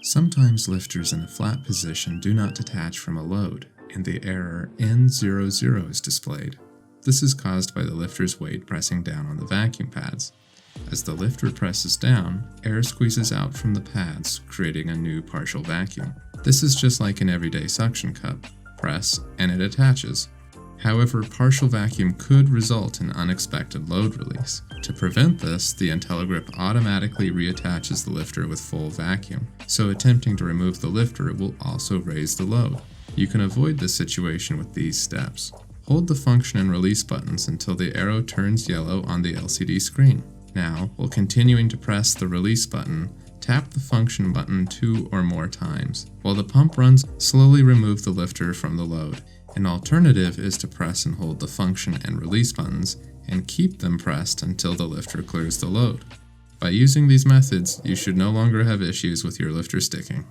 Sometimes lifters in a flat position do not detach from a load, and the error N00 is displayed. This is caused by the lifter's weight pressing down on the vacuum pads. As the lifter presses down, air squeezes out from the pads, creating a new partial vacuum. This is just like an everyday suction cup. Press, and it attaches. However, partial vacuum could result in unexpected load release. To prevent this, the Powr-Grip automatically reattaches the lifter with full vacuum, so attempting to remove the lifter will also raise the load. You can avoid this situation with these steps. Hold the function and release buttons until the arrow turns yellow on the LCD screen. Now, while continuing to press the release button, tap the function button 2 or more times. While the pump runs, slowly remove the lifter from the load. An alternative is to press and hold the function and release buttons and keep them pressed until the lifter clears the load. By using these methods, you should no longer have issues with your lifter sticking.